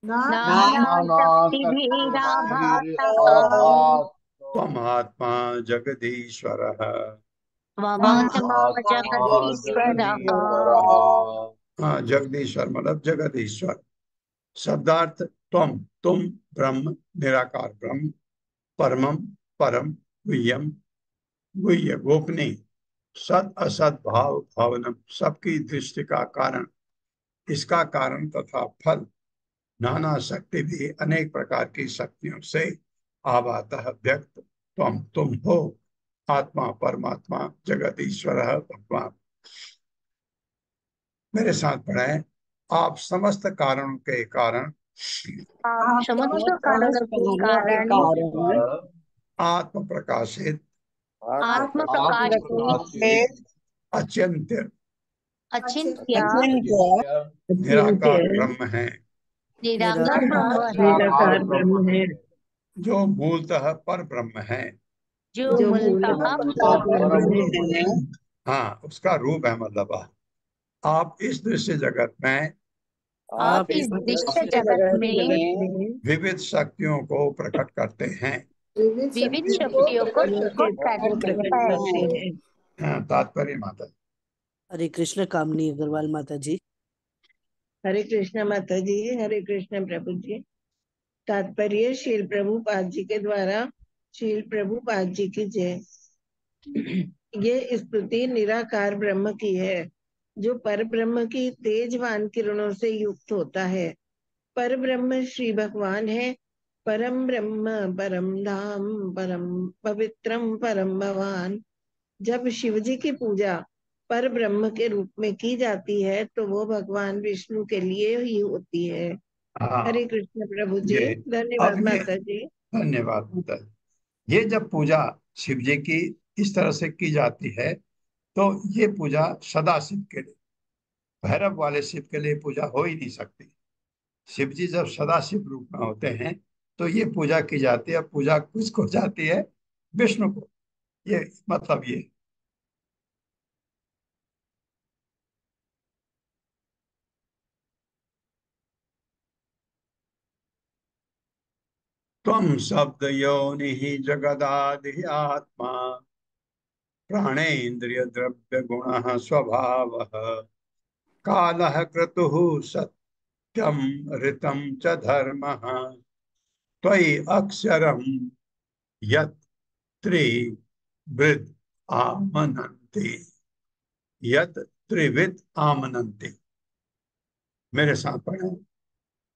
नाना नाना शक्तिभिराभातः शक्तिभिराभात त्वम् आत्मा जगदीश्वरः। त्वमात्मा आत्मा जगदीश्वरः। जगदीश्वरः। हाँ, जगदीश्वर मतलब जगदीश्वर। शब्दार्थ त्वम, तुम ब्रह्म, निराकार ब्रह्म, परमम परम, गुह्यम गुह्य गोपनीय, सद असद भाव भावनम सबकी दृष्टि का कारण, इसका कारण तथा फल, नाना शक्ति भी अनेक प्रकार की शक्तियों से आभातः व्यक्त, तुम हो आत्मा परमात्मा जगत ईश्वर भगवान। मेरे साथ पढ़े। आप समस्त कारणों के कारण आप समस्त कारणों के कारण आत्म प्रकाशित आत्म प्रकाश से अचिंत्य अचिंत्य निराकार ब्रह्म है, निराकार ब्रह्म है, निराकार ब्रह्म है, जो मूलतः पर ब्रह्म है। जो मूलतः परम है। हाँ, उसका रूप है मतलब आप इस दृश्य जगत में आप इस दृश्य जगत में विविध शक्तियों को प्रकट करते हैं। विविध शक्तियों को प्रकट करते हैं। हाँ, तात्पर्य माता जी। हरे कृष्ण। कामनी अग्रवाल माता जी। हरे कृष्ण माता जी। हरे कृष्ण प्रभु जी। तात्पर्य शील प्रभुपाद जी के द्वारा शील प्रभुपाद जी की जय। ये स्तुति निराकार ब्रह्म की है, जो पर ब्रह्म की तेजवान किरणों से युक्त होता है। पर ब्रह्म श्री भगवान है। परम ब्रह्म परम धाम परम पवित्रम परम भगवान। जब शिव जी की पूजा पर ब्रह्म के रूप में की जाती है तो वो भगवान विष्णु के लिए ही होती है। हाँ, हरे कृष्ण प्रभु जी। ये धन्यवाद अब ये माता जी। धन्यवाद माता जी। ये जब पूजा शिव जी की इस तरह से की जाती है तो ये पूजा सदा शिव के लिए, भैरव वाले शिव के लिए पूजा हो ही नहीं सकती। शिव जी जब सदा शिव रूप में होते हैं तो ये पूजा की जाती है। पूजा किसको जाती है? विष्णु को। ये मतलब ये त्वं शब्द योनि जगदादि आत्मा प्राणेन्द्रिय द्रव्य गुण स्वभाव कालः क्रतुः सत्यम ऋतम च धर्मः त्वयि अक्षरम यत् त्रिवृद्ध आमनन्ति। यत त्रिविध आमनन्ति। मेरे साथ पढ़े।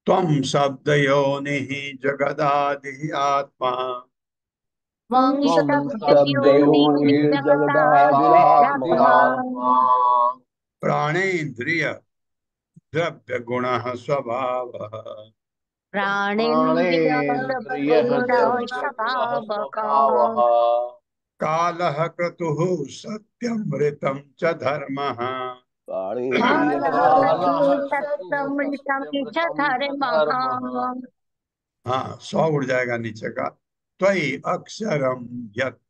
त्वं शब्दयोनिः जगदादि आत्मा प्राणेन्द्रिय द्रव्य गुणः स्वभावः कालः क्रतुः सत्यमृतं च धर्मः। हाँ 100 उड़ जाएगा नीचे का। त्वयि अक्षरम यत्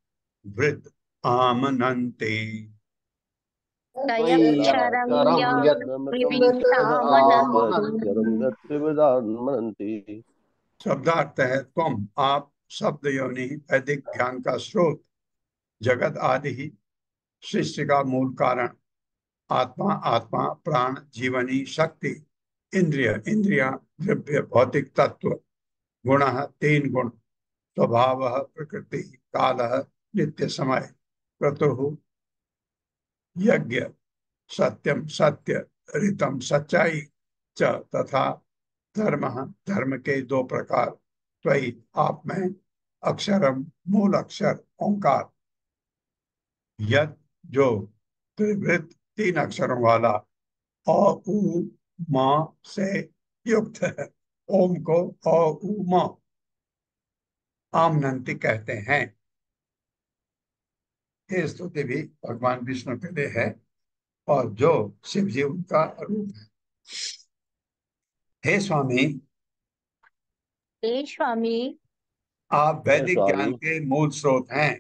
वृत आमनन्ति। शब्दार्थ है तुम, आप, शब्द योनि, वैदिक ज्ञान का स्रोत, जगत आदि ही, सृष्टि का मूल कारण, आत्मा, आत्मा प्राण, जीवनी शक्ति, इंद्रिय, इंद्रिया, द्रव्य भौतिक तत्व, गुण 3 गुण, स्वभाव प्रकृति, काल नित्य समय, क्रतु यज्ञ, सत्यम सत्य, ऋतम सच्चाई, च तथा धर्म, धर्म के 2 प्रकार, त्वयि आप में, अक्षरम मूल अक्षर ओंकार, यत जो त्रिवृत 3 अक्षरों वाला, अ उ म से युक्त है, ओम को अ उ म आमनंती कहते हैं। ये स्तुति भी भगवान विष्णु के लिए है और जो शिव जी उनका रूप है। हे स्वामी, आप वैदिक ज्ञान के मूल स्रोत हैं।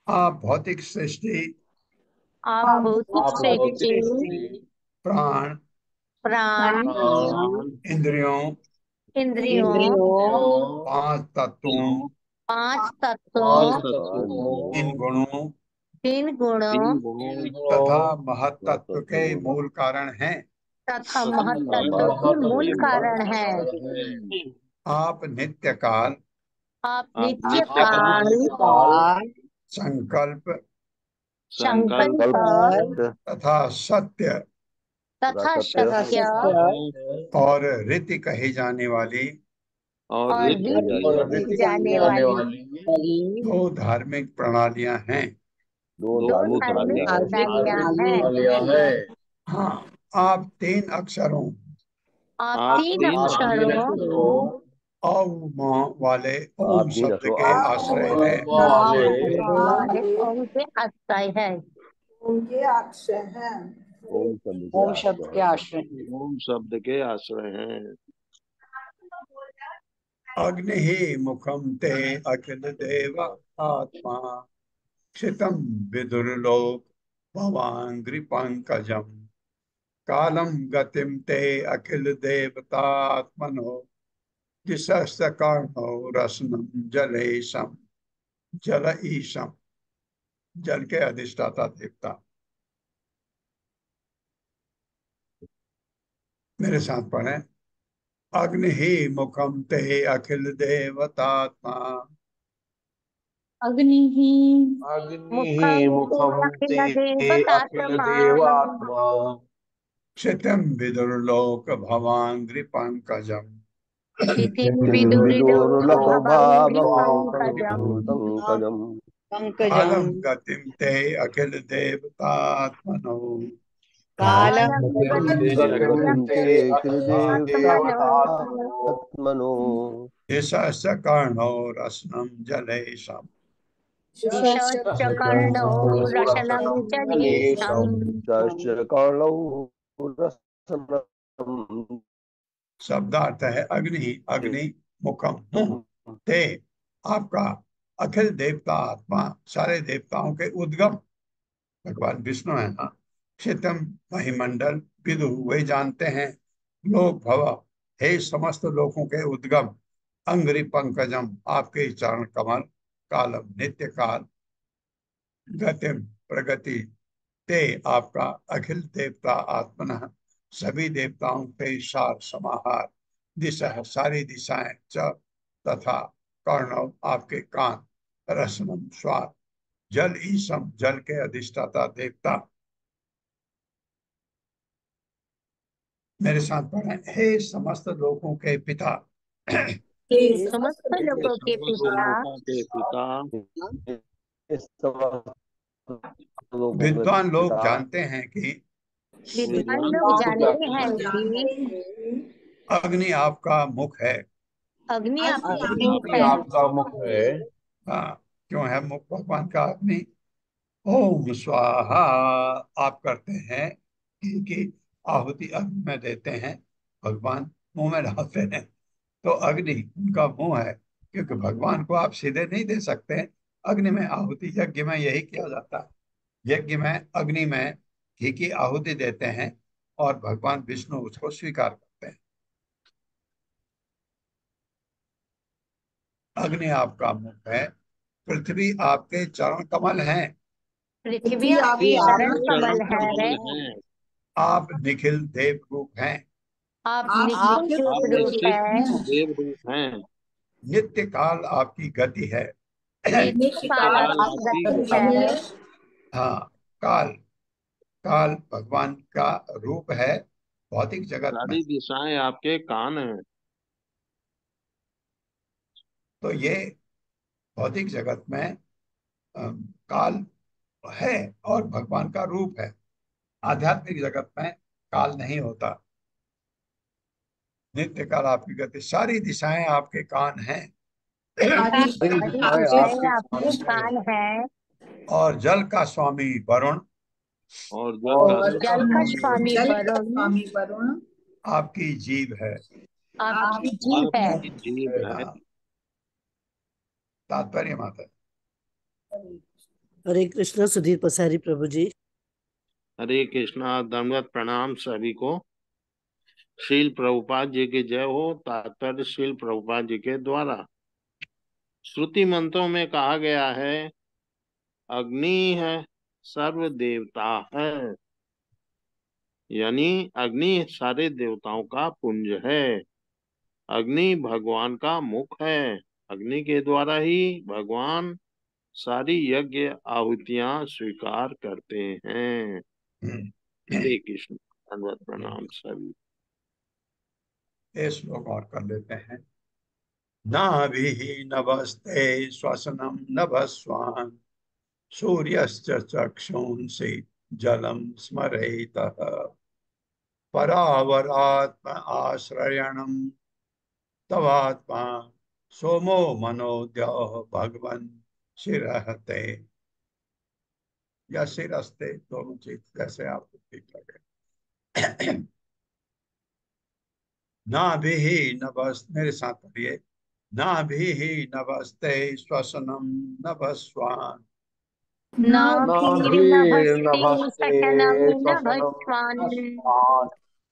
आप भौतिक सृष्टि, प्राण, इंद्रियों, 5 तत्वों, इन गुणों तथा महत्त्व के मूल कारण हैं। आप नित्य काल, संकल्प तथा सत्य और रीति कही जाने वाली दो धार्मिक प्रणालियां हैं। हाँ, आप 3 अक्षरों ओम वाले ओम शब्द के आश्रय हैं। ओम शब्द के आश्रय, ओम शब्द के आश्रय हैं। अग्नि ही मुखम ते अखिल देव आत्मा क्षितम विदुर्लोक भवांग्रि पंकजम कालम गतिम ते अखिल देवतात्मनो दिशस्तकर्णो रसनम जलेशम जल ईशम। जल के अधिष्ठाता देवता। मेरे साथ पढ़े। अग्नि ही मुखम ते अखिल देवतात्मा अग्नि ही मुखम ते अखिल देवात्मा क्षितिम विदुर्लोक भवांग्रि पंकजम कालम गतिम ते अखिल देवतात्मनो कर्णो रसनम जलेशम। शब्दार्थ है अग्नि, अग्नि मुखम मुंह, ते आपका, अखिल देवता आत्मा सारे देवताओं के उद्गम भगवान विष्णु है ना। क्षितम महिमंडल, विदु वे जानते हैं, लोक भव हे समस्त लोकों के उद्गम, अंग्रि पंकजम आपके चरण कमल, कालम नित्य काल, गतिम प्रगति, ते आपका अखिल देवता आत्मन सभी देवताओं के सार समाहार, दिशा सारी दिशाएं, च तथा कर्णव आपके कान, रसनम स्वाद, जल ईसम, जल के अधिष्ठाता देवता। मेरे साथ पढ़ें, हे समस्त लोगों के पिता। समस्त लोगों के पिता, विद्वान लोग जानते हैं कि विद्वान लोग जानते हैं कि अग्नि आपका मुख है। अग्नि आपका अग्नि मुख है। आपका मुख है। हाँ, क्यों है मुख भगवान का अग्नि? ओम स्वाहा, आप करते हैं कि आहुति अग्नि में देते हैं, भगवान मुंह में डालते हैं। तो अग्नि उनका मुंह है, क्योंकि भगवान को आप सीधे नहीं दे सकते। अग्नि में आहुति, यज्ञ में यही किया जाता है। यज्ञ में अग्नि में घी की आहुति देते हैं और भगवान विष्णु उसको स्वीकार करते हैं। अग्नि आपका मुख है, पृथ्वी आपके चरण कमल हैं। पृथ्वी आपके चरण कमल है। आप निखिल देव रूप हैं। आप निखिल देव रूप है। देव रूप हैं। नित्य काल आपकी गति है। नित्य काल आपकी गति है। हाँ, काल, काल भगवान का रूप है भौतिक जगत में। सारी दिशाएं आपके कान हैं। तो ये भौतिक जगत में काल है और भगवान का रूप है। आध्यात्मिक जगत में काल नहीं होता। नित्य काल आपकी गति, सारी दिशाएं आपके कान हैं। सारी दिशाएं आपके कान है। और जल का स्वामी वरुण, और जल का स्वामी वरुण आपकी जीव है। आपकी जीव है। जीव है। तात्पर्य माता। हरे कृष्ण सुधीर पसारी प्रभु जी। हरे कृष्णा, दंडवत प्रणाम सभी को। श्रील प्रभुपाद जी की जय हो। तात्पर्य श्रील प्रभुपाद जी के द्वारा श्रुति मंत्रों में कहा गया है, अग्नि है सर्व देवता है, यानी अग्नि सारे देवताओं का पुंज है। अग्नि भगवान का मुख है। अग्नि के द्वारा ही भगवान सारी यज्ञ आहुतियां स्वीकार करते हैं। हरे कृष्ण, धन्यवाद प्रणाम सभी। ये श्लोक और कर लेते हैं। नाभिः नभस्ते श्वसनं नभस्वान्, सूर्यश्च चक्षुंसि जलं स्मरेतः, परावरात्म आश्रयणं तवात्मा, सोमो मनोद्यः भगवन् शिरहते। या शिरस्ते, दोनों चीज जैसे आपको ठीक लगे। नाभिः नभस्ते, मेरे साथ पढ़िए। नाभिः नभस्ते श्वसनं नभस्वान्,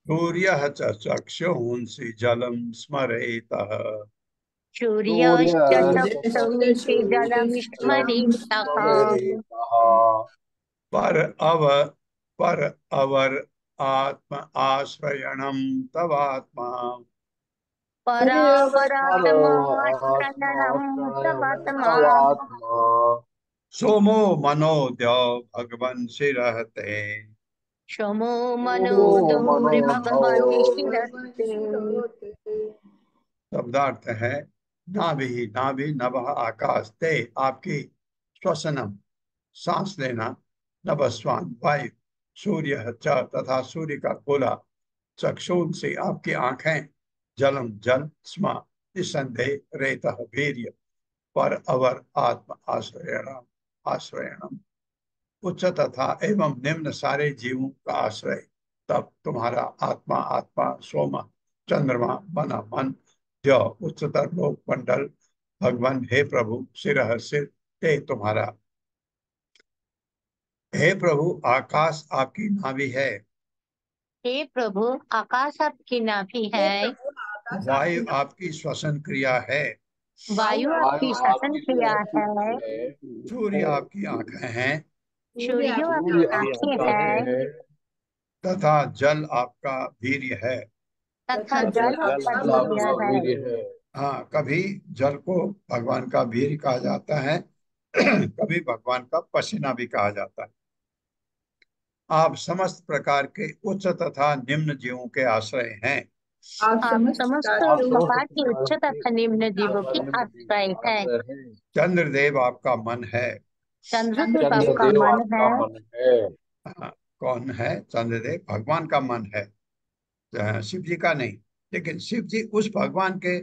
सूर्यः च चक्षुंसि जलं स्मरेतः, पर अवर आत्म आश्रयणं तवात्मा, सोमो मनोद्य भगवन् शिरहते। सोमो मनोदूर भगवान शिरस्ते। शब्दार्थ है, नाभि, नाभि नभः आकाश, ते आपकी, श्वसनम सांस लेना, नभस्वान वायु, सूर्य च तथा सूर्य का गोला, चक्षुन से आपकी आंखें, जलम जल, स्म निसंदेह, रेतः वीर्य, पर अवर आत्म आश्रयणम, आश्रयणम उच्च तथा एवं निम्न सारे जीवों का आश्रय। तब तुम्हारा आत्मा, आत्मा सोम, चंद्रमा, मन, मन, ज उच्चतर लोक मंडल, भगवान हे प्रभु, सिर सिर ते तुम्हारा। हे प्रभु, आकाश आपकी नाभि है। हे प्रभु, आकाश आपकी नाभि है। वायु आपकी श्वसन क्रिया है। वायु आपकी श्वसन क्रिया है। सूर्य आपकी आंखें हैं। सूर्य आपकी आंखें है। तथा जल आपका वीर्य है। तथा जल आपका वीर्य है। हाँ, कभी जल को भगवान का वीर कहा जाता है कभी भगवान का पसीना भी कहा जाता है। आप समस्त प्रकार के उच्च तथा निम्न जीवों के आश्रय हैं। आप आप समस्त समस्त प्रकार के प्रकार के उच्च तथा निम्न जीवों की आश्रय है। चंद्रदेव आपका मन है। चंद्रदेव आपका चंद्रदेव मन आपका है। मन है। हाँ, कौन है? चंद्रदेव भगवान का मन है, शिव जी का नहीं। लेकिन शिव जी उस भगवान के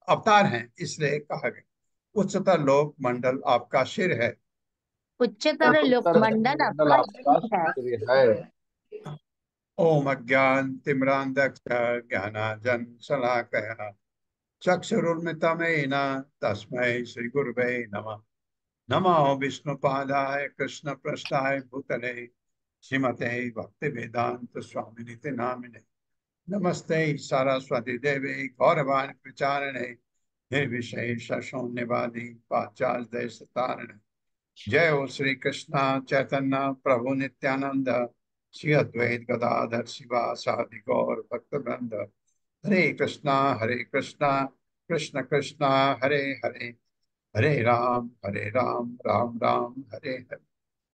अवतार हैं, इसलिए कहा गया। उच्चतर लोक मंडल आपका सिर है। उच्चतर उच्चतर लोकमंडल मंडल आपका आपका सिर है। सिर है। ओम अज्ञान तिम्रांधस्य ज्ञानांजन शलाकया चक्षुरुन्मिलितमेन तस्मै श्री गुरुवे नमः। नमो विष्णुपादाय कृष्ण पृष्ठाय भूतले श्रीमते भक्ति वेदांत स्वामिनिति नामिने। नमस्ते सरस्वती देवी गौरवाणी प्रचारिणे निर्विशेष शून्यवादी पाश्चात्य देश तारिणे। जय हो श्री कृष्ण चैतन्य प्रभु नित्यानंद श्री अद्वैत गदाधर शिवासादि गौर भक्तवृंद। हरे कृष्णा कृष्ण कृष्णा हरे हरे, हरे राम राम राम हरे हरे।